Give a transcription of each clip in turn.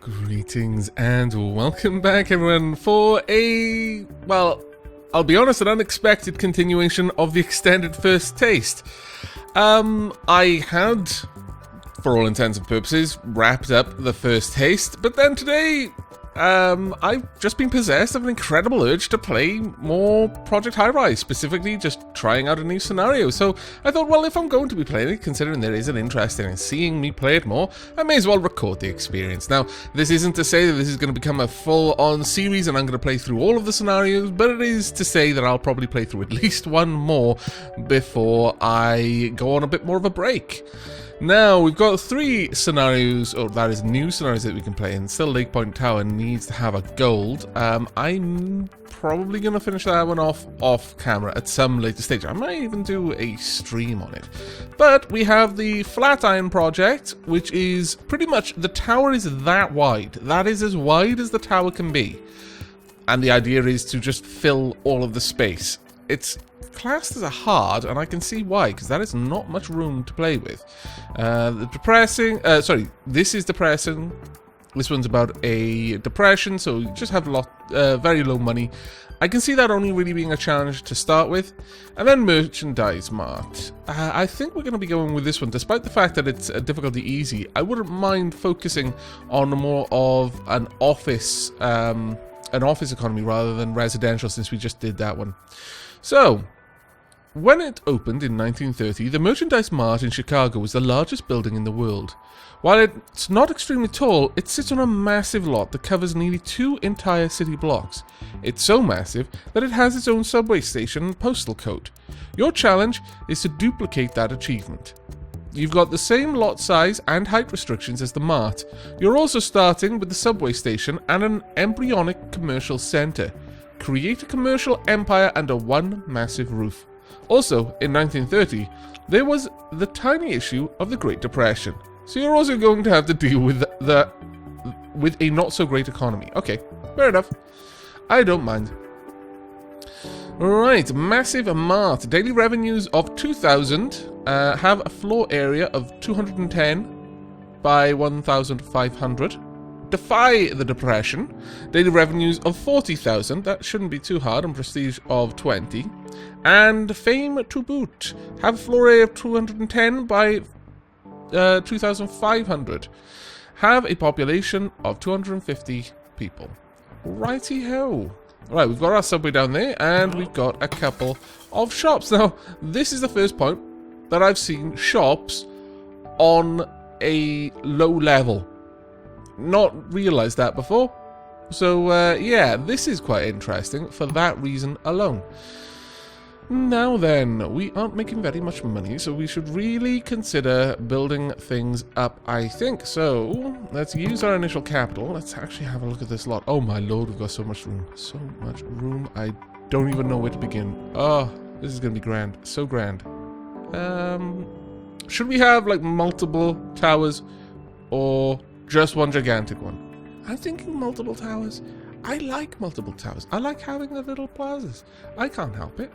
Greetings and welcome back, everyone, for a, well, I'll be honest, an unexpected continuation of the extended first taste. I had, for all intents and purposes, wrapped up the first taste, but then today, I've just been possessed of an incredible urge to play more Project Highrise, specifically just trying out a new scenario. So I thought, well, if I'm going to be playing it, considering there is an interest in seeing me play it more, I may as well record the experience. Now, this isn't to say that this is going to become a full-on series and I'm going to play through all of the scenarios, but it is to say that I'll probably play through at least one more before I go on a bit more of a break. Now, we've got 3 scenarios, or that is new scenarios that we can play in. Still, Lake Point Tower needs to have a gold. I'm probably going to finish that one off camera at some later stage. I might even do a stream on it. But we have the Flatiron project, which is pretty much, the tower is that wide. That is as wide as the tower can be. And the idea is to just fill all of the space. It's classed as a hard, and I can see why, because that is not much room to play with. This is depressing. This one's about a depression, so you just have very low money. I can see that only really being a challenge to start with. And then merchandise mart. I think we're going to be going with this one, despite the fact that it's a difficulty easy. I wouldn't mind focusing on more of an office economy rather than residential, since we just did that one. So, when it opened in 1930, the Merchandise Mart in Chicago was the largest building in the world. While it's not extremely tall, it sits on a massive lot that covers nearly 2 entire city blocks. It's so massive that it has its own subway station and postal code. Your challenge is to duplicate that achievement. You've got the same lot size and height restrictions as the Mart. You're also starting with the subway station and an embryonic commercial center. Create a commercial empire under one massive roof. Also, in 1930, there was the tiny issue of the Great Depression. So you're also going to have to deal with with a not-so-great economy. Okay, fair enough. I don't mind. Right, massive mart. Daily revenues of 2,000. Have a floor area of 210 by 1,500. Defy the Depression. Daily revenues of 40,000. That shouldn't be too hard. And prestige of 20. And fame to boot. Have a floor area of 210 by 2,500. Have a population of 250 people. Righty-ho. Right, we've got our subway down there, and we've got a couple of shops. Now, this is the first point that I've seen shops on a low level. Not realized that before. So, yeah, this is quite interesting for that reason alone. Now then, we aren't making very much money, so we should really consider building things up, I think. So, let's use our initial capital. Let's actually have a look at this lot. Oh my lord, we've got so much room. So much room. I don't even know where to begin. Oh, this is going to be grand. So grand. Should we have, like, multiple towers or just one gigantic one? I'm thinking multiple towers. I like multiple towers. I like having the little plazas. I can't help it.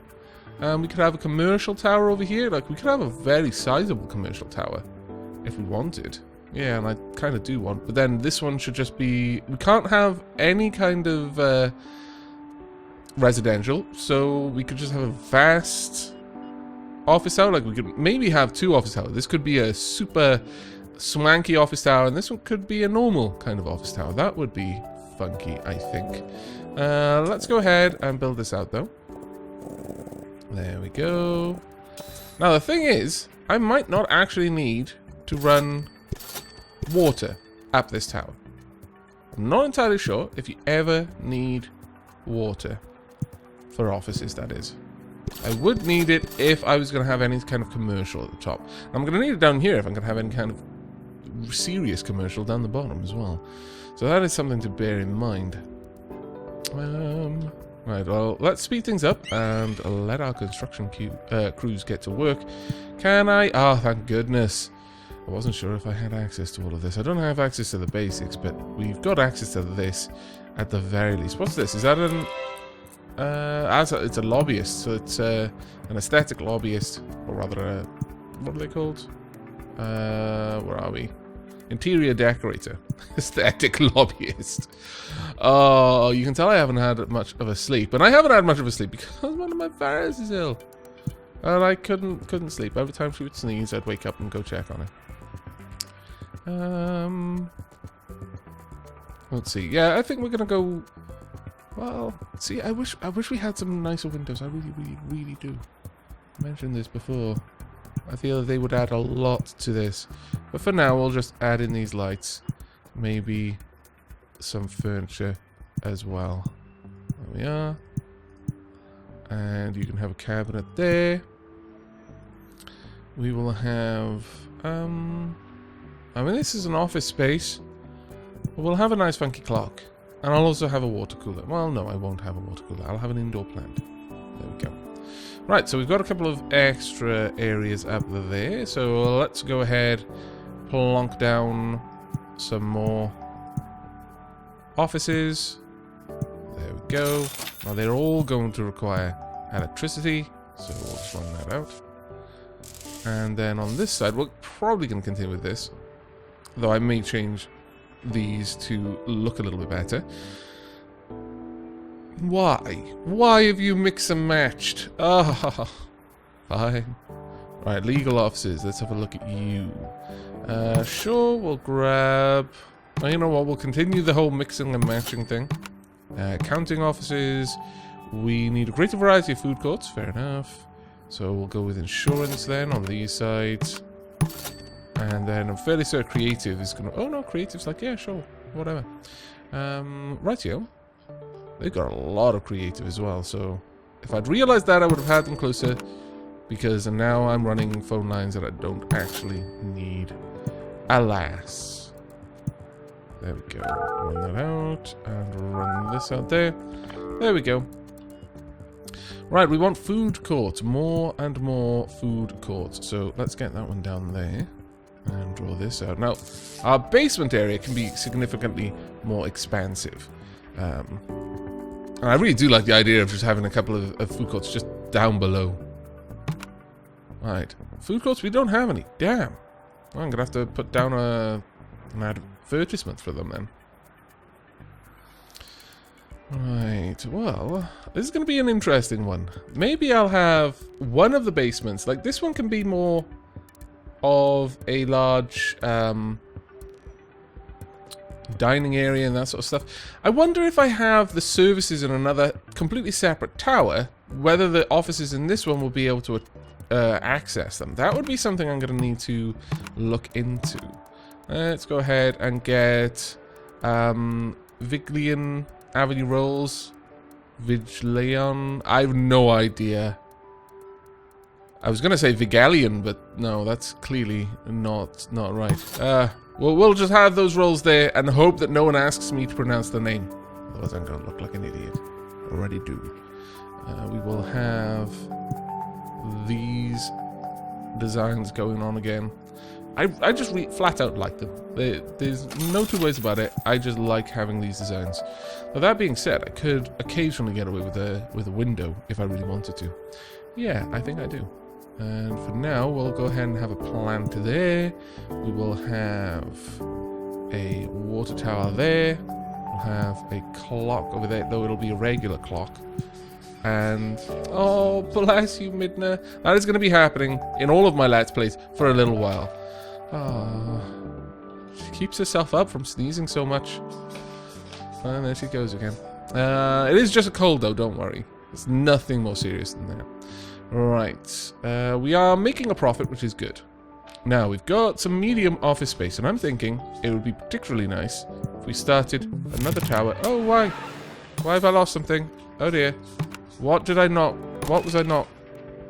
We could have a commercial tower over here. Like, we could have a very sizable commercial tower if we wanted. Yeah, and I kind of do want. But then this one should just be... We can't have any kind of residential, so we could just have a vast office tower. Like, we could maybe have 2 office towers. This could be a super swanky office tower, and this one could be a normal kind of office tower. That would be funky, I think. Let's go ahead and build this out, though. There we go. Now the thing is, I might not actually need to run water up this tower. I'm not entirely sure if you ever need water for offices, that is. I would need it if I was going to have any kind of commercial at the top. I'm going to need it down here if I'm going to have any kind of serious commercial down the bottom as well. So that is something to bear in mind. Right, well, let's speed things up and let our construction crews get to work. Can I? Ah, thank goodness. I wasn't sure if I had access to all of this. I don't have access to the basics, but we've got access to this at the very least. What's this? Is that an... it's a lobbyist, so it's an aesthetic lobbyist, or rather, what are they called? Where are we? Interior decorator. Aesthetic lobbyist. Oh, you can tell I haven't had much of a sleep. And I haven't had much of a sleep because one of my parents is ill. And I couldn't sleep. Every time she would sneeze, I'd wake up and go check on her. Let's see. Yeah, I think we're gonna go. Well, see, I wish we had some nicer windows. I really do. I mentioned this before. I feel that they would add a lot to this. But for now, we'll just add in these lights. Maybe some furniture as well. There we are. And you can have a cabinet there. We will have... I mean, this is an office space. We'll have a nice funky clock. And I'll also have a water cooler. Well, no, I won't have a water cooler. I'll have an indoor plant. There we go. Right, so we've got a couple of extra areas up there. So let's go ahead, plonk down some more offices. There we go. Now they're all going to require electricity, so we'll just run that out. And then on this side, we're probably going to continue with this, though I may change these to look a little bit better. Why? Why have you mixed and matched? Ah, fine. Right, legal offices. Let's have a look at you. Sure, we'll grab... Oh, you know what? We'll continue the whole mixing and matching thing. Accounting offices. We need a greater variety of food courts. Fair enough. So we'll go with insurance then on these sides. And then I'm fairly certain creative is going to... Oh, no, creative's like, yeah, sure. Whatever. Rightio. They've got a lot of creative as well, so if I'd realized that, I would have had them closer, because now I'm running phone lines that I don't actually need. Alas. There we go. Run that out, and run this out there. There we go. Right, we want food courts. More and more food courts. So let's get that one down there, and draw this out. Now, our basement area can be significantly more expansive. And I really do like the idea of just having a couple of food courts just down below. Right. Food courts, we don't have any. Damn. Well, I'm going to have to put down an advertisement for them then. Right. Well, this is going to be an interesting one. Maybe I'll have one of the basements. Like, this one can be more of a large... dining area and that sort of stuff. I wonder if I have the services in another completely separate tower, whether the offices in this one will be able to access them. That would be something I'm going to need to look into. Let's go ahead and get Viglian Avenue Rolls. Vigilion. I have no idea. I was going to say Vigalian, but no, that's clearly not right. Well, we'll just have those rolls there and hope that no one asks me to pronounce the name. Otherwise, I'm going to look like an idiot. Already do. We will have these designs going on again. I just flat out like them. There's no two ways about it. I just like having these designs. Now, that being said, I could occasionally get away with a window if I really wanted to. Yeah, I think I do. And for now, we'll go ahead and have a plant there. We will have a water tower there. We'll have a clock over there, though it'll be a regular clock. And, oh, bless you, Midna. That is going to be happening in all of my Let's Plays for a little while. Oh, she keeps herself up from sneezing so much. And there she goes again. It is just a cold, though, don't worry. It's nothing more serious than that. Right, we are making a profit, which is good. Now, we've got some medium office space, and I'm thinking it would be particularly nice if we started another tower. Oh, why? Why have I lost something? Oh dear. What was I not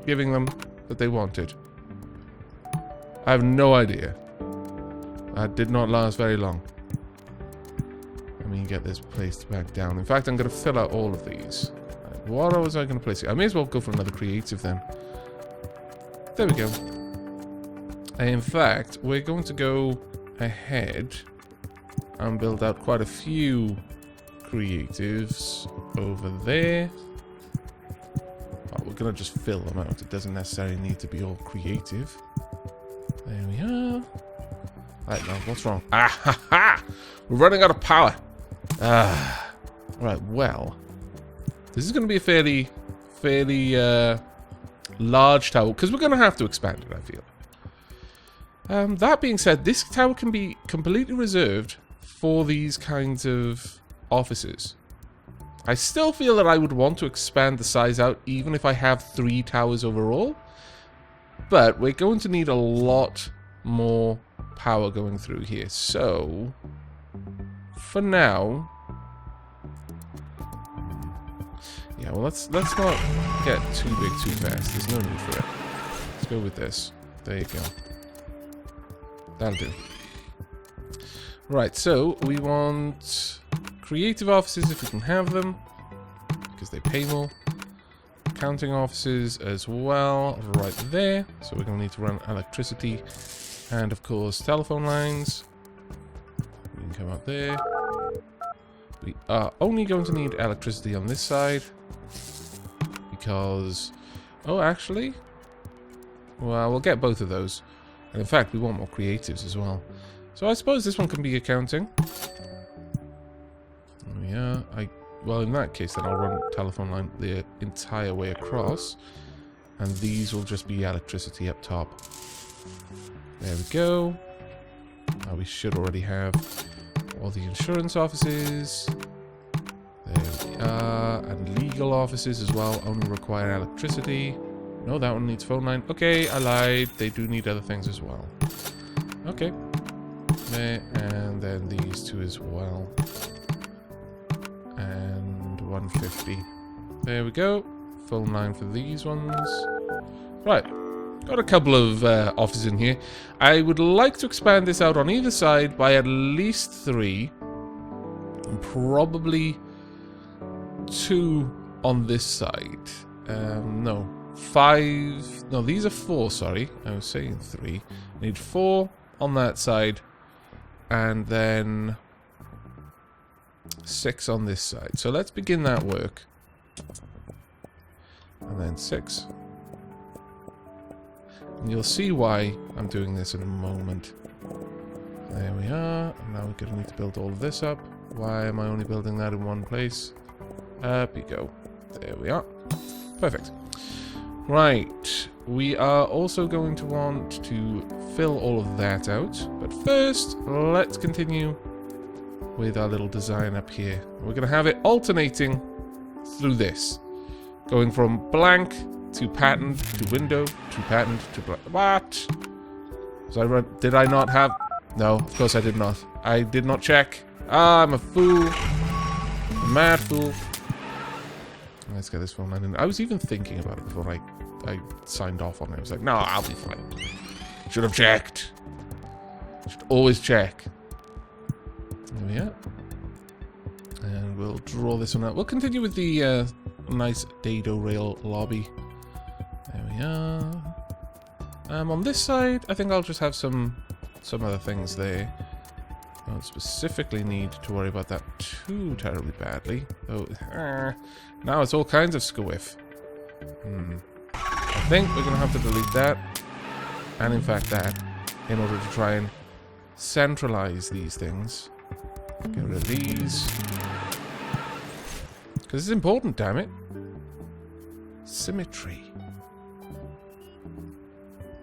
giving them that they wanted? I have no idea. That did not last very long. Let me get this placed back down. In fact, I'm going to fill out all of these. What was I going to place here? I may as well go for another creative then. There we go. And in fact, we're going to go ahead and build out quite a few creatives over there. Oh, we're going to just fill them out. It doesn't necessarily need to be all creative. There we are. Right, now, what's wrong? Ah, ha, ha! We're running out of power. Right, well. This is going to be a fairly large tower, because we're going to have to expand it, I feel. That being said, this tower can be completely reserved for these kinds of offices. I still feel that I would want to expand the size out, even if I have 3 towers overall. But we're going to need a lot more power going through here. So, for now... Yeah, well, let's not get too big too fast. There's no need for it. Let's go with this. There you go. That'll do. Right, so we want creative offices if we can have them, because they pay more. Accounting offices as well, right there. So we're going to need to run electricity. And of course, telephone lines. We can come up there. We are only going to need electricity on this side. Because... Oh, actually... Well, we'll get both of those. And in fact, we want more creatives as well. So I suppose this one can be accounting. Yeah, well, in that case, then I'll run telephone line the entire way across. And these will just be electricity up top. There we go. Now we should already have all the insurance offices. There we are. And legal offices as well. Only require electricity. No, that one needs phone line. Okay, I lied. They do need other things as well. Okay. There, and then these two as well. And 150. There we go. Phone line for these ones. Right. Got a couple of offices in here. I would like to expand this out on either side by at least 3. And probably 2 on this side. No. 5. No, these are 4, sorry. I was saying 3. I need 4 on that side. And then 6 on this side. So let's begin that work. And then 6. And you'll see why I'm doing this in a moment. There we are. And now we're going to need to build all of this up. Why am I only building that in one place? Up you go. There we are. Perfect. Right. We are also going to want to fill all of that out. But first, let's continue with our little design up here. We're going to have it alternating through this. Going from blank to patterned to window to patterned to blank. What? Did I not have... No, of course I did not. I did not check. Ah, I'm a fool. A mad fool. Let's get this phone line in. I was even thinking about it before I signed off on it. I was like, no, I'll be fine. Should have checked. Should always check. There we are. And we'll draw this one out. We'll continue with the nice dado rail lobby. There we are. On this side, I think I'll just have some other things there. I don't specifically need to worry about that too terribly badly. Though, now it's all kinds of squiff. I think we're going to have to delete that. And in fact that. In order to try and centralize these things. Get rid of these. Because it's important, damn it. Symmetry.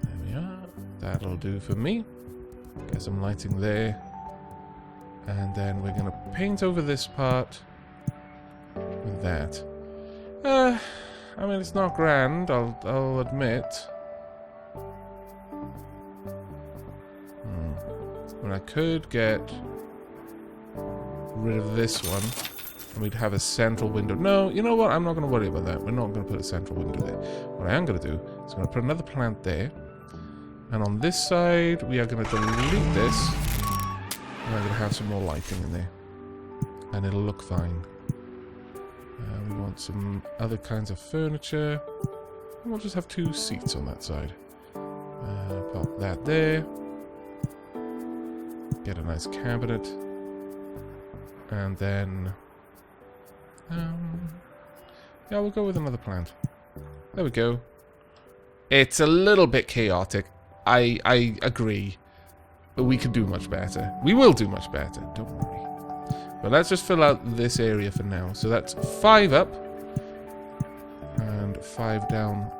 There we are. That'll do for me. Get some lighting there. And then we're going to paint over this part with that. I mean, it's not grand, I'll admit. I mean, I could get rid of this one, and we'd have a central window. No, you know what? I'm not going to worry about that. We're not going to put a central window there. What I am going to do is I'm going to put another plant there. And on this side, we are going to delete this. And I'm going to have some more lighting in there. And it'll look fine. We want some other kinds of furniture. And we'll just have 2 seats on that side. Pop that there. Get a nice cabinet. And then... yeah, we'll go with another plant. There we go. It's a little bit chaotic. I agree. we could do much better. We will do much better, don't worry. But let's just fill out this area for now. So that's 5 up and 5 down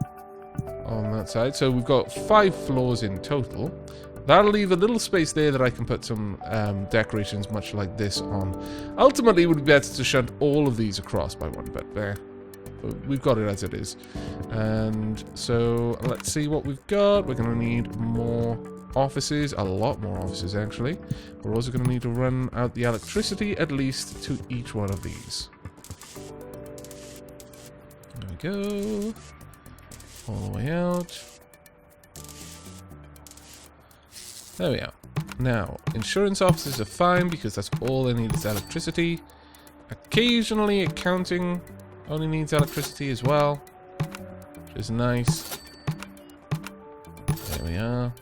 on that side. So we've got 5 floors in total. That'll leave a little space there that I can put some decorations much like this on. Ultimately, it would be better to shunt all of these across by one, but there. We've got it as it is. And so let's see what we've got. We're going to need more offices, a lot more offices actually. We're also going to need to run out the electricity at least to each one of these. There we go. All the way out. There we are. Now, insurance offices are fine because that's all they need is electricity. Occasionally, accounting only needs electricity as well, which is nice. There we are.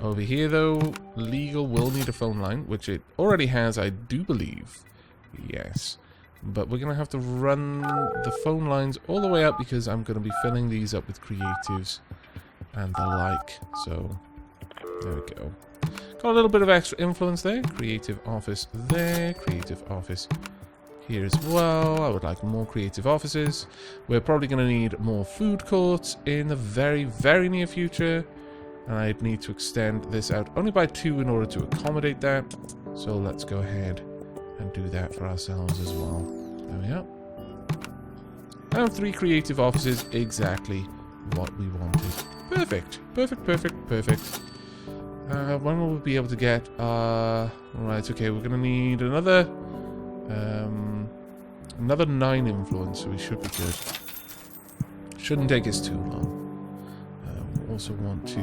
Over here, though, legal will need a phone line, which it already has, I do believe. Yes. But we're going to have to run the phone lines all the way up because I'm going to be filling these up with creatives and the like. So, there we go. Got a little bit of extra influence there. Creative office there. Creative office here as well. I would like more creative offices. We're probably going to need more food courts in the very, very near future. And I'd need to extend this out only by 2 in order to accommodate that. So let's go ahead and do that for ourselves as well. There we are. And 3 creative offices, exactly what we wanted. Perfect. Perfect, perfect, perfect. When will we be able to get... right, okay, we're going to need another 9 influence, so we should be good. Shouldn't take us too long. We also want to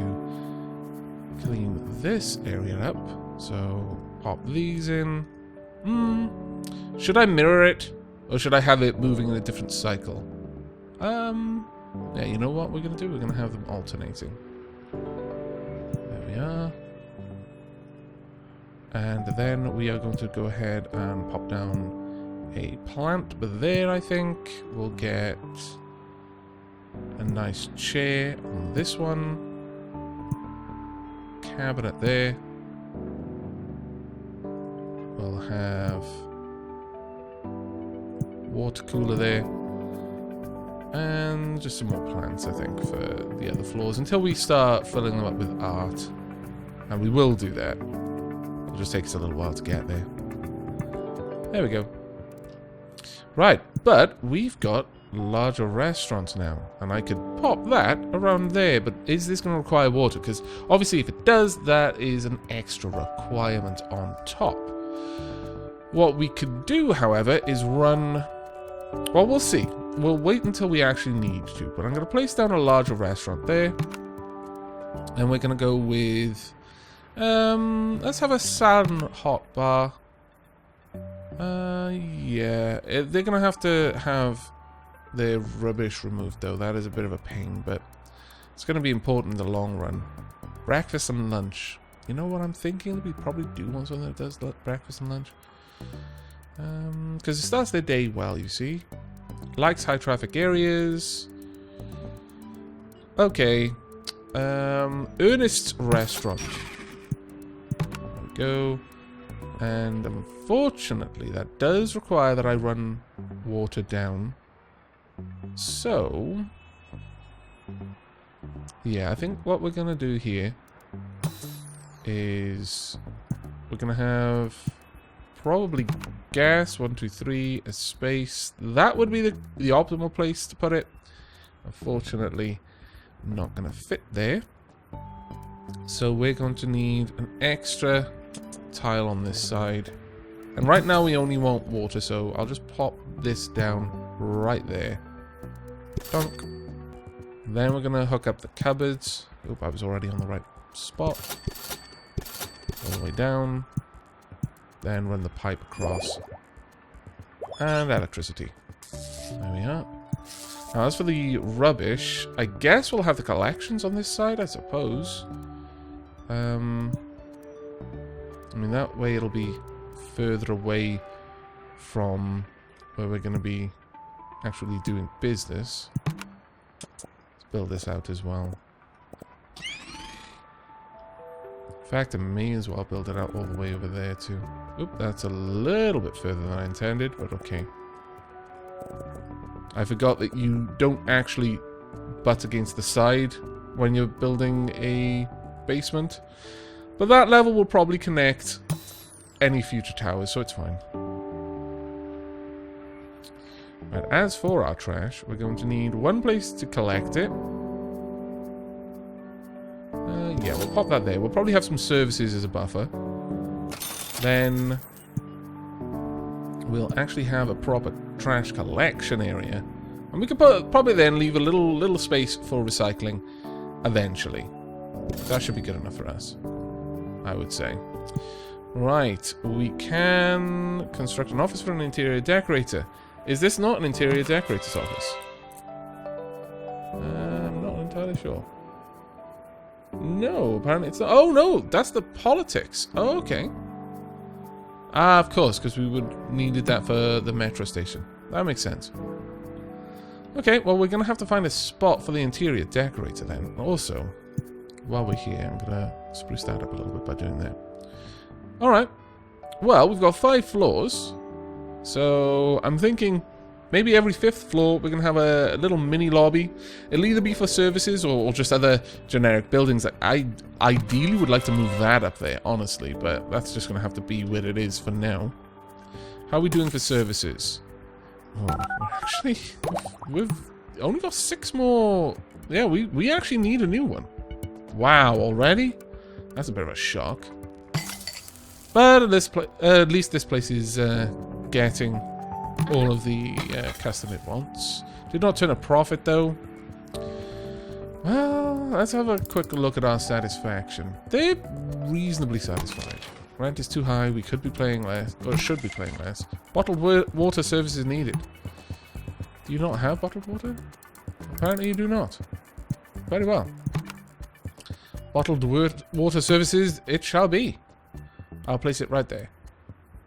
clean this area up. So, pop these in. Should I mirror it? Or should I have it moving in a different cycle? Yeah, you know what we're going to do? We're going to have them alternating. There we are. And then we are going to go ahead and pop down a plant. But there, I think, we'll get a nice chair on this one. Cabinet there. We'll have water cooler there. And just some more plants, I think, for the other floors. Until we start filling them up with art. And we will do that. It'll just take us a little while to get there. There we go. Right, but we've got larger restaurants now. And I could pop that around there. But is this going to require water? Because obviously if it does, that is an extra requirement on top. What we could do, however, is run... Well, we'll see. We'll wait until we actually need to. But I'm going to place down a larger restaurant there. And we're going to go with... let's have a salad hot bar. Yeah. They're going to have their rubbish removed, though. That is a bit of a pain, but it's going to be important in the long run. Breakfast and lunch. You know what I'm thinking? We probably do want something that does breakfast and lunch. Because it starts their day well, you see. Likes high traffic areas. Okay. Ernest's Restaurant. There we go. And unfortunately, that does require that I run water down. So... yeah, I think what we're going to do here is we're going to have probably gas, 1, 2, 3, a space. That would be the optimal place to put it. Unfortunately, not going to fit there. So we're going to need an extra tile on this side. And right now we only want water, so I'll just pop this down right there. Dunk. Then we're going to hook up the cupboards. Oop, I was already on the right spot. All the way down. Then run the pipe across. And electricity. There we are. Now, as for the rubbish, I guess we'll have the collections on this side, I suppose. I mean, that way it'll be further away from where we're going to be actually doing business. Let's build this out as well. fact, I may as well build it out all the way over there too. Oop, that's a little bit further than I intended, but okay. I forgot that you don't actually butt against the side when you're building a basement. But that level will probably connect any future towers, so it's fine. Right, as for our trash, we're going to need one place to collect it. Yeah, we'll pop that there. We'll probably have some services as a buffer. Then we'll actually have a proper trash collection area. And we could probably then leave a little space for recycling eventually. That should be good enough for us, I would say. Right, we can construct an office for an interior decorator. Is this not an interior decorator's office? I'm not entirely sure. No, apparently it's not. Oh no, that's the politics. Oh, okay. Ah, of course, because we would needed that for the metro station. That makes sense. Okay, well, we're going to have to find a spot for the interior decorator then. Also, while we're here, I'm going to spruce that up a little bit by doing that. Alright. Well, we've got 5 floors. So, I'm thinking maybe every 5th floor we're going to have a little mini lobby. It'll either be for services or just other generic buildings. I ideally would like to move that up there, honestly. But that's just going to have to be where it is for now. How are we doing for services? Oh, we've only got 6 more. Yeah, we actually need a new one. Wow, already? That's a bit of a shock. But at least this place is getting all of the custom it wants. Did not turn a profit though. Well, let's have a quick look at our satisfaction. They're reasonably satisfied. Rent is too high, we could be paying less, or should be paying less. Bottled water service is needed. Do you not have bottled water? Apparently you do not. Very well. Bottled water services, it shall be. I'll place it right there.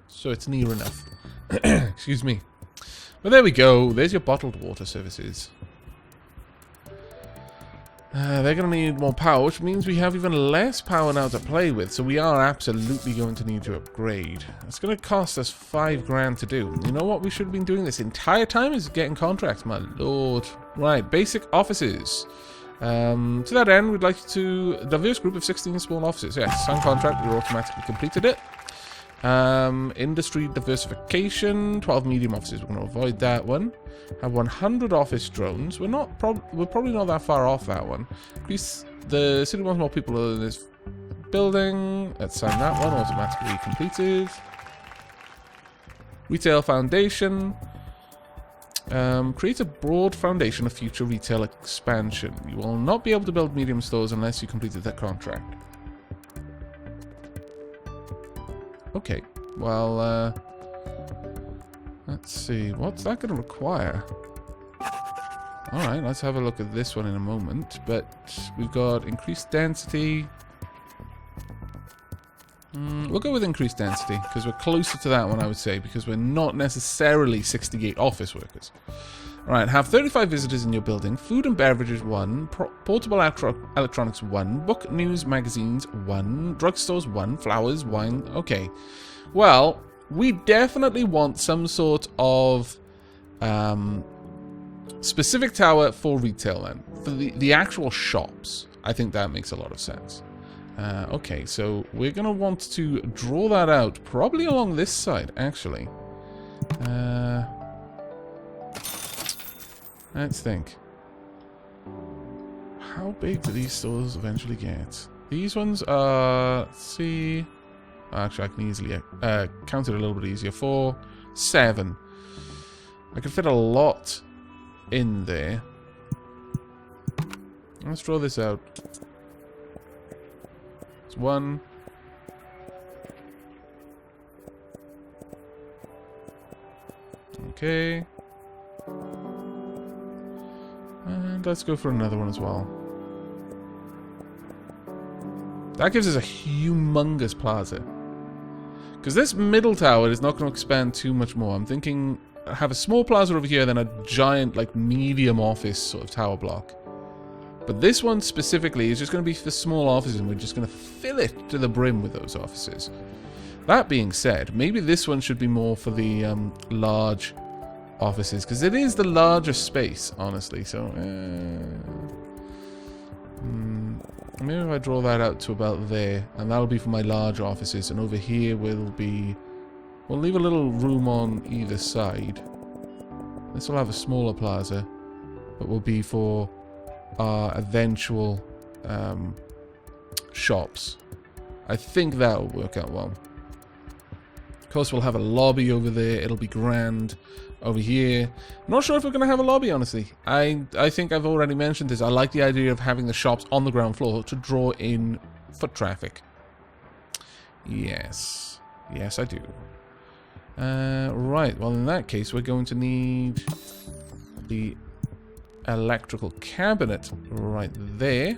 So it's near enough. Excuse me. But there we go. There's your bottled water services. They're going to need more power, which means we have even less power now to play with. So we are absolutely going to need to upgrade. It's going to cost us 5 grand to do. You know what we should have been doing this entire time is getting contracts, my lord. Right, basic offices. To that end, we'd like to a diverse group of 16 small offices. Yes, signed contract, we automatically completed it. Industry diversification, 12 medium offices. We're going to avoid that one. Have 100 office drones. We're probably not that far off that one. At least the city wants more people in this building. Let's sign that one. Automatically completed. Retail foundation. Create a broad foundation of future retail expansion. You will not be able to build medium stores unless you completed that contract. Okay, well, let's see. What's that going to require? Alright, let's have a look at this one in a moment. But we've got increased density. We'll go with increased density, because we're closer to that one, I would say, because we're not necessarily 68 office workers. Alright, have 35 visitors in your building. Food and beverages, 1. Portable electronics, 1. Book, news, magazines, 1. Drugstores, 1. Flowers, wine. Okay. Well, we definitely want some sort of specific tower for retail then. For the actual shops. I think that makes a lot of sense. Okay, so we're going to want to draw that out, probably along this side, actually. Let's think. How big do these stores eventually get? These ones are, let's see. Actually, I can easily count it a little bit easier. 4, 7. I can fit a lot in there. Let's draw this out. 1. Okay. And let's go for another one as well. That gives us a humongous plaza. Because this middle tower is not going to expand too much more. I'm thinking have a small plaza over here, then a giant, like, medium office sort of tower block. But this one specifically is just going to be for small offices, and we're just going to fill it to the brim with those offices. That being said, maybe this one should be more for the large offices, because it is the largest space, honestly. So, maybe if I draw that out to about there, and that'll be for my large offices, and over here we'll leave a little room on either side. This will have a smaller plaza, but will be for our eventual shops. I think that will work out well. Of course, we'll have a lobby over there. It'll be grand. Over here, I'm not sure if we're going to have a lobby, honestly. I think I've already mentioned this. I like the idea of having the shops on the ground floor to draw in foot traffic. Yes. Yes, I do. Right, well, in that case, we're going to need the electrical cabinet right there.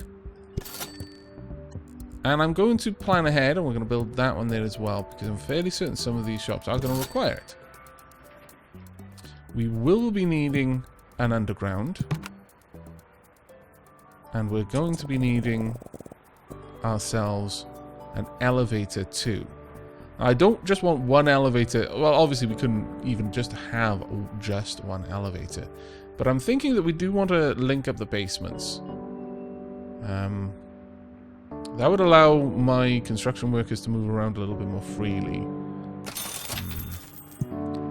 And I'm going to plan ahead, and we're going to build that one there as well, because I'm fairly certain some of these shops are going to require it. We will be needing an underground. And we're going to be needing ourselves an elevator too. I don't just want one elevator. Well, obviously we couldn't even just have just one elevator. But I'm thinking that we do want to link up the basements. That would allow my construction workers to move around a little bit more freely.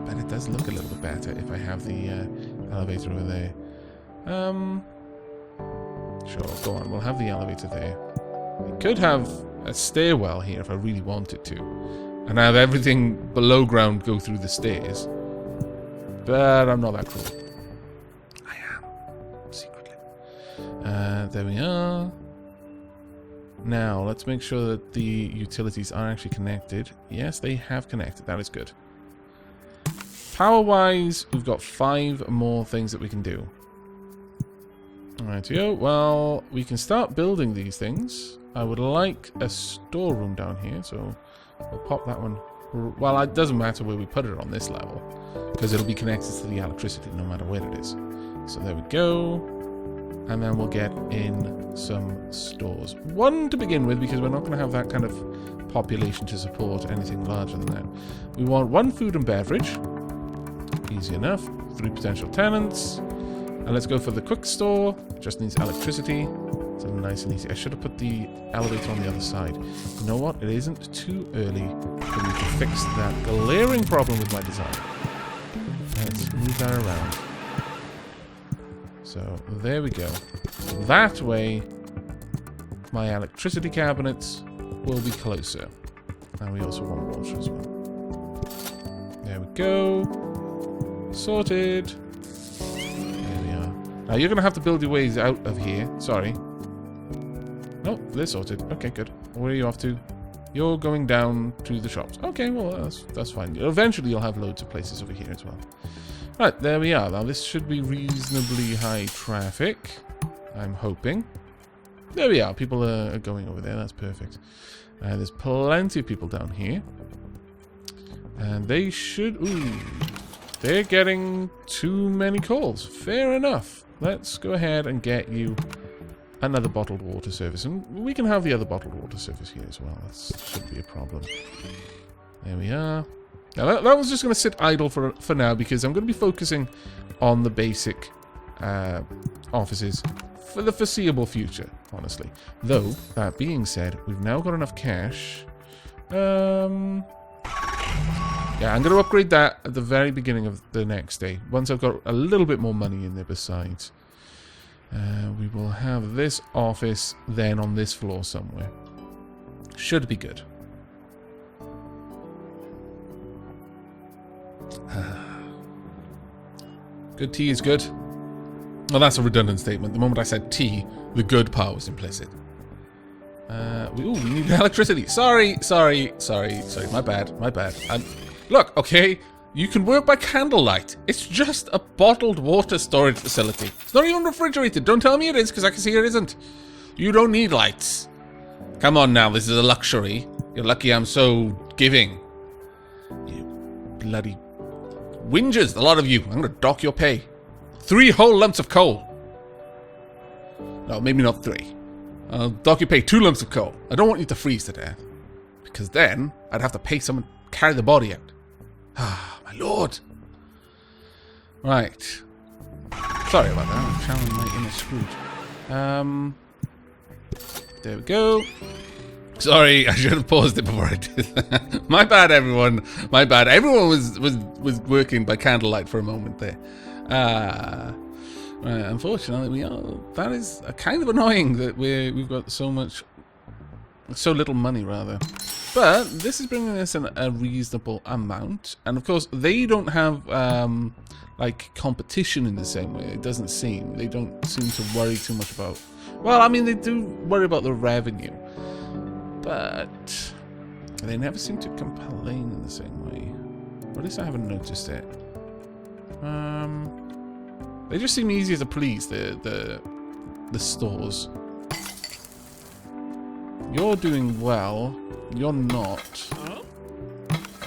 But it does look a little bit better if I have the elevator over there. Sure, go on. We'll have the elevator there. I could have a stairwell here if I really wanted to. And have everything below ground go through the stairs. But I'm not that cruel. I am. Secretly. There we are. Now, let's make sure that the utilities are actually connected. Yes, they have connected. That is good. Power-wise, we've got 5 more things that we can do. Alrighty-o. Well, we can start building these things. I would like a storeroom down here, so we'll pop that one. Well, it doesn't matter where we put it on this level, because it'll be connected to the electricity no matter where it is. So there we go. And then we'll get in some stores. One to begin with, because we're not going to have that kind of population to support anything larger than that. We want 1 food and beverage. Easy enough. 3 potential tenants. And let's go for the quick store. Just needs electricity. So nice and easy. I should have put the elevator on the other side. You know what? It isn't too early for me to fix that glaring problem with my design. Let's move that around. So there we go. That way, my electricity cabinets will be closer. And we also want water as well. There we go. Sorted. There we are. Now you're going to have to build your ways out of here. Sorry. No, they're sorted. Okay, good. Where are you off to? You're going down to the shops. Okay, well, that's fine. Eventually you'll have loads of places over here as well. Right, there we are. Now this should be reasonably high traffic. I'm hoping. There we are. People are going over there. That's perfect. There's plenty of people down here. And they should... Ooh. They're getting too many calls. Fair enough. Let's go ahead and get you another bottled water service. And we can have the other bottled water service here as well. That shouldn't be a problem. There we are. Now that was just going to sit idle for now, because I'm going to be focusing on the basic offices for the foreseeable future, honestly. Though, that being said, we've now got enough cash. Yeah, I'm going to upgrade that at the very beginning of the next day, once I've got a little bit more money in there besides. We will have this office then on this floor somewhere. Should be good. Good tea is good. Well, that's a redundant statement. The moment I said tea, the good part was implicit. We need electricity. Sorry. My bad. Look, okay, you can work by candlelight. It's just a bottled water storage facility. It's not even refrigerated. Don't tell me it is, because I can see it isn't. You don't need lights. Come on now, this is a luxury. You're lucky I'm so giving. You bloody whingers, a lot of you. I'm going to dock your pay. 3 whole lumps of coal. No, maybe not 3. I'll dock you pay 2 lumps of coal. I don't want you to freeze to death. Because then, I'd have to pay someone to carry the body out. Ah, my lord. Right. Sorry about that. I'm channeling my inner Scrooge. There we go. Sorry, I should have paused it before I did that. My bad, everyone. My bad. Everyone was working by candlelight for a moment there. Right, unfortunately, that is kind of annoying that we've got so little money, rather. But this is bringing us a reasonable amount, and of course they don't have like competition in the same way. It doesn't seem. They don't seem to worry too much about. Well, I mean, they do worry about the revenue, but they never seem to complain in the same way. Or at least I haven't noticed it. They just seem easier to please, the stores. You're doing well. You're not.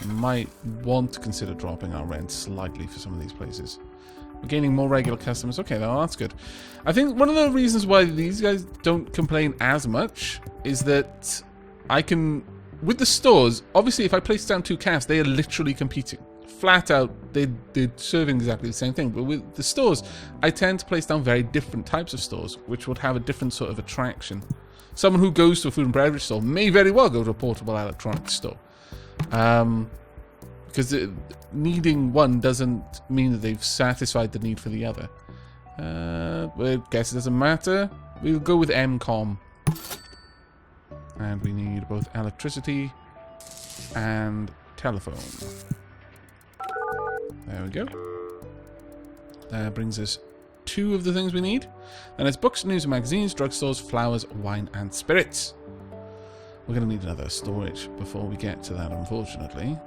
I might want to consider dropping our rent slightly for some of these places. We're gaining more regular customers. Okay, well, that's good. I think one of the reasons why these guys don't complain as much is that I can... With the stores, obviously if I place down 2 casks, they are literally competing. Flat out, they're serving exactly the same thing. But with the stores, I tend to place down very different types of stores, which would have a different sort of attraction. Someone who goes to a food and beverage store may very well go to a portable electronics store. Because needing one doesn't mean that they've satisfied the need for the other. I guess it doesn't matter. We'll go with MCOM. And we need both electricity and telephone. There we go. That brings us 2 of the things we need. Then it's books, news and magazines, drugstores, flowers, wine and spirits. We're going to need another storage before we get to that, unfortunately.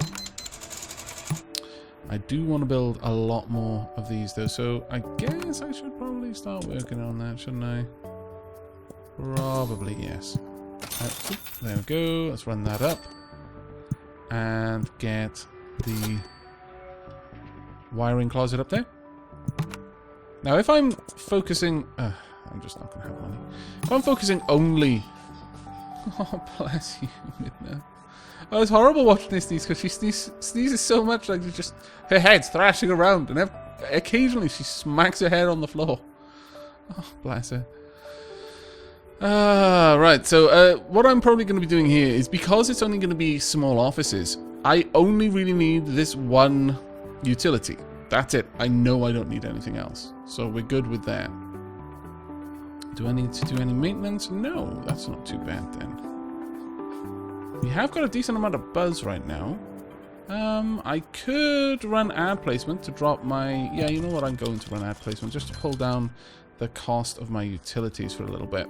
I do want to build a lot more of these though, so I guess I should probably start working on that, shouldn't I? Probably, yes. There we go. Let's run that up. And get the wiring closet up there. Now, if I'm focusing... I'm just not going to have money. If I'm focusing only... Oh, bless you, Midna. Oh, it's horrible watching this sneeze, because she sneezes so much, like just... Her head's thrashing around, and occasionally she smacks her head on the floor. Oh, bless her. Right, so what I'm probably going to be doing here is, because it's only going to be small offices, I only really need this one utility. That's it. I know I don't need anything else. So we're good with that. Do I need to do any maintenance? No, that's not too bad then. We have got a decent amount of buzz right now. I could run ad placement to drop my... Yeah, you know what? I'm going to run ad placement just to pull down the cost of my utilities for a little bit.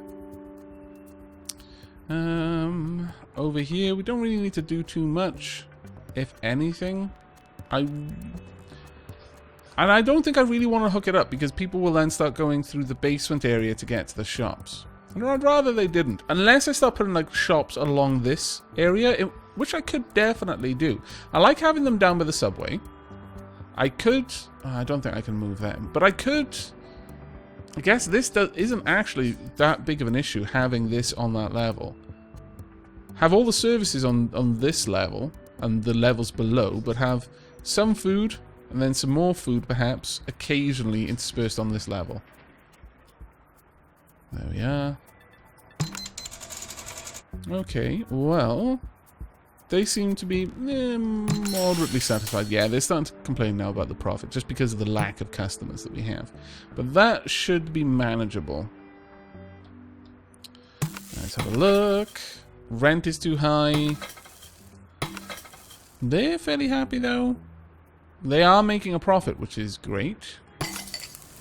Over here, we don't really need to do too much, if anything. And I don't think I really want to hook it up, because people will then start going through the basement area to get to the shops. And I'd rather they didn't. Unless I start putting like shops along this area, which I could definitely do. I like having them down by the subway. I could... I don't think I can move them, but I could... I guess this isn't actually that big of an issue, having this on that level. Have all the services on this level, and the levels below, but have some food, and then some more food, perhaps, occasionally interspersed on this level. There we are. Okay, well... They seem to be moderately satisfied. Yeah, they're starting to complain now about the profit, just because of the lack of customers that we have. But that should be manageable. Let's have a look. Rent is too high. They're fairly happy, though. They are making a profit, which is great.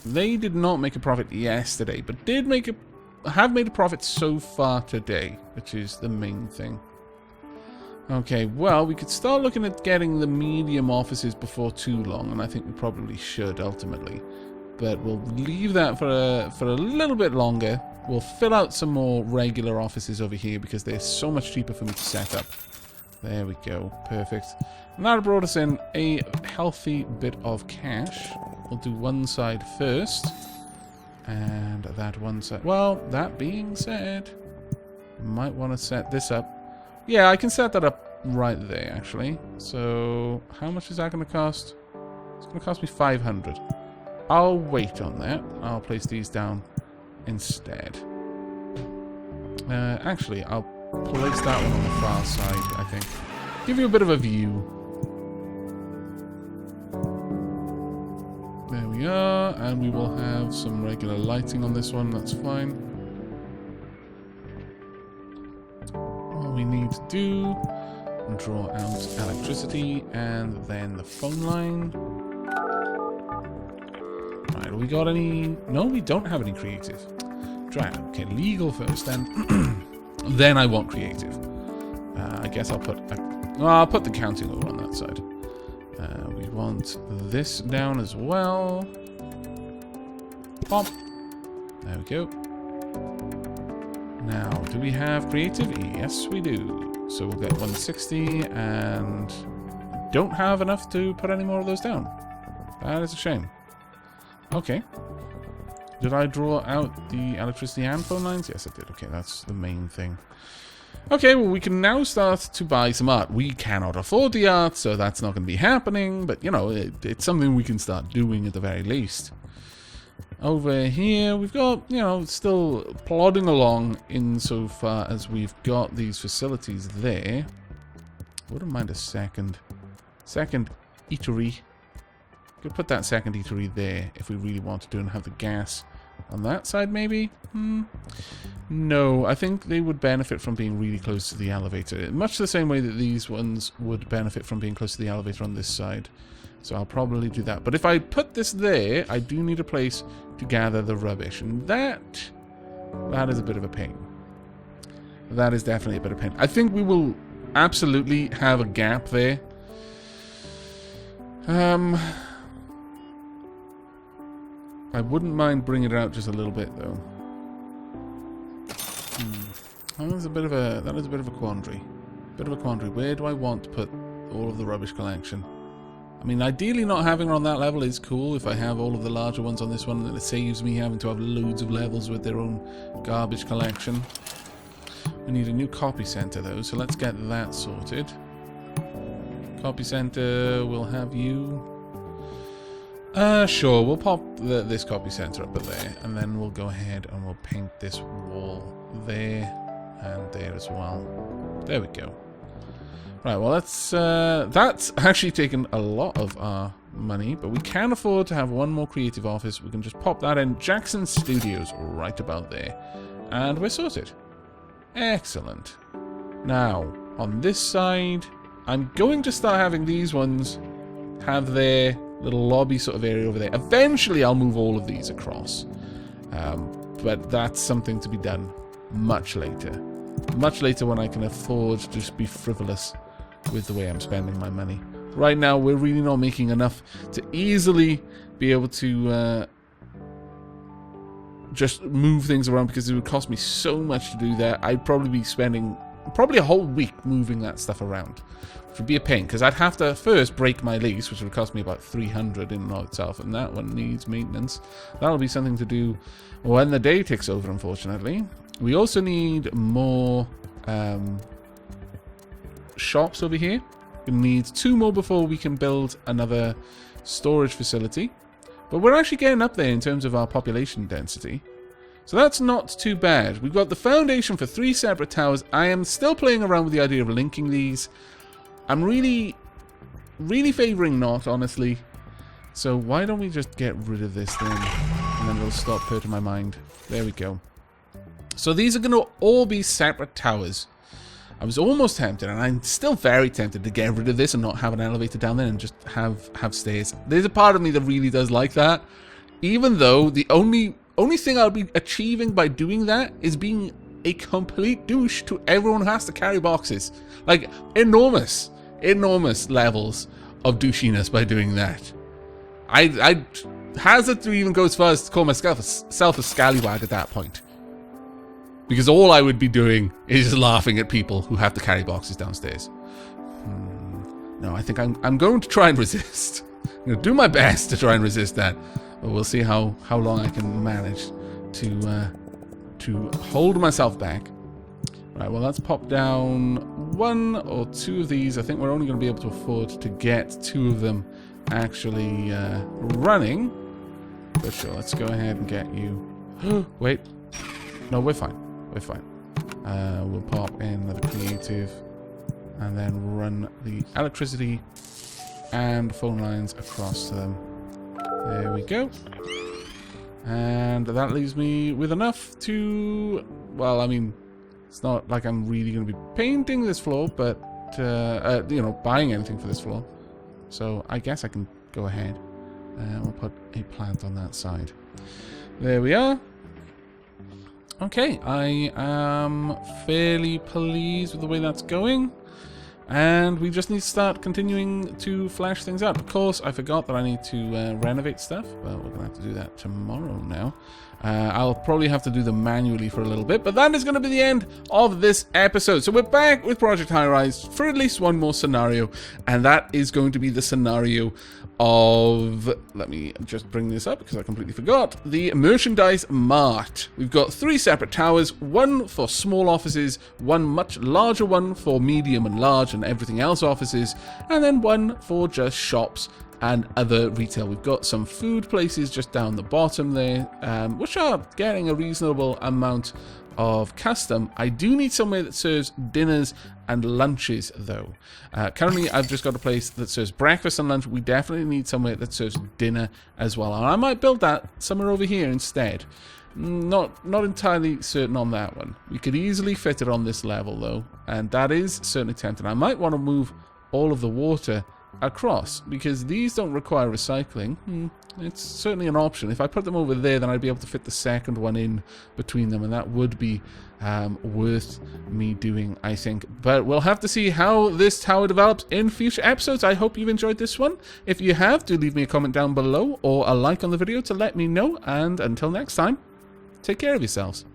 They did not make a profit yesterday, but have made a profit so far today, which is the main thing. Okay, well, we could start looking at getting the medium offices before too long, and I think we probably should ultimately. But we'll leave that for a little bit longer. We'll fill out some more regular offices over here because they're so much cheaper for me to set up. There we go, perfect. And that brought us in a healthy bit of cash. We'll do one side first, And that one set. Well, that being said, might want to set this up. Yeah, I can set that up right there, actually. So, how much is that going to cost? It's going to cost me 500. I'll wait on that. I'll place these down instead. Actually, I'll place that one on the far side, I think. Give you a bit of a view. There we are, and we will have some regular lighting on this one, that's fine. All we need to do, draw out electricity, and then the phone line. Right, we got any... No, we don't have any creative. Right, okay, legal first, then. Then I want creative. I guess I'll put the counting over on that side. We want this down as well. Pop. There we go. Now, do we have creative? Yes, we do. So we'll get 160, and don't have enough to put any more of those down. That is a shame. Okay. Did I draw out the electricity and phone lines? Yes, I did. Okay, that's the main thing. Okay, well, we can now start to buy some art. We cannot afford the art, so that's not going to be happening. But, you know, it's something we can start doing at the very least. Over here, we've got, you know, still plodding along insofar as we've got these facilities there. Wouldn't mind a second eatery. Could put that second eatery there if we really want to do and have the gas on that side, maybe? No, I think they would benefit from being really close to the elevator. Much the same way that these ones would benefit from being close to the elevator on this side. So I'll probably do that. But if I put this there, I do need a place to gather the rubbish. And that is a bit of a pain. That is definitely a bit of a pain. I think we will absolutely have a gap there. I wouldn't mind bringing it out just a little bit, though. That is a bit of a quandary. Where do I want to put all of the rubbish collection? I mean, ideally not having her on that level is cool. If I have all of the larger ones on this one, then it saves me having to have loads of levels with their own garbage collection. We need a new copy center, though, so let's get that sorted. Copy center, we'll have you... Sure, we'll pop this copy center up there, and then we'll go ahead and we'll paint this wall there and there as well. There we go. Right, well, that's actually taken a lot of our money, but we can afford to have one more creative office. We can just pop that in. Jackson Studios right about there, and we're sorted. Excellent. Now, on this side, I'm going to start having these ones have their little lobby sort of area over there. Eventually, I'll move all of these across. But that's something to be done much later. Much later when I can afford to just be frivolous with the way I'm spending my money. Right now, we're really not making enough to easily be able to just move things around because it would cost me so much to do that. I'd probably be spending a whole week moving that stuff around. Which would be a pain, because I'd have to first break my lease, which would cost me about 300 in and of itself, and that one needs maintenance. That'll be something to do when the day ticks over, unfortunately. We also need more shops over here. We need 2 more before we can build another storage facility. But we're actually getting up there in terms of our population density. So that's not too bad. We've got the foundation for 3 separate towers. I am still playing around with the idea of linking these. I'm really favouring not, honestly. So why don't we just get rid of this then? And then it'll stop hurting my mind. There we go. So these are going to all be separate towers. I was almost tempted, and I'm still very tempted to get rid of this and not have an elevator down there and just have stairs. There's a part of me that really does like that. Even though the only thing I'll be achieving by doing that is being a complete douche to everyone who has to carry boxes. Like, enormous levels of douchiness by doing that. I'd hazard to even go as far as to call myself a scallywag at that point. Because all I would be doing is laughing at people who have to carry boxes downstairs. No, I think I'm going to try and resist. I'm going to do my best to try and resist that. But we'll see how long I can manage. to hold myself back. Right, well, let's pop down 1 or 2 of these. I think we're only going to be able to afford to get 2 of them actually running. But sure, let's go ahead and get you. Wait. No, we're fine. We're fine. We'll pop in the creative and then run the electricity and phone lines across to them. There we go. And that leaves me with enough to... Well, I mean, it's not like I'm really going to be painting this floor, but, you know, buying anything for this floor. So I guess I can go ahead. We'll put a plant on that side. There we are. Okay, I am fairly pleased with the way that's going. And we just need to start continuing to flash things out. Of course, I forgot that I need to renovate stuff. Well, we're going to have to do that tomorrow now. I'll probably have to do them manually for a little bit. But that is going to be the end of this episode. So we're back with Project Highrise for at least one more scenario. And that is going to be the scenario of... Let me just bring this up because I completely forgot. The merchandise mart. We've got 3 separate towers. 1 for small offices. 1 much larger one for medium and large and everything else offices. And then 1 for just shops and other retail. We've got some food places just down the bottom there, which are getting a reasonable amount of custom. I do need somewhere that serves dinners and lunches, though. Currently, I've just got a place that serves breakfast and lunch. We definitely need somewhere that serves dinner as well. And I might build that somewhere over here instead. Not entirely certain on that one. We could easily fit it on this level, though. And that is certainly tempting. I might want to move all of the water across, because these don't require recycling. It's certainly an option. If I put them over there, then I'd be able to fit the second one in between them, and that would be worth me doing, I think. But we'll have to see how this tower develops in future episodes. I hope you've enjoyed this one. If you have, do leave me a comment down below or a like on the video to let me know. And until next time, take care of yourselves.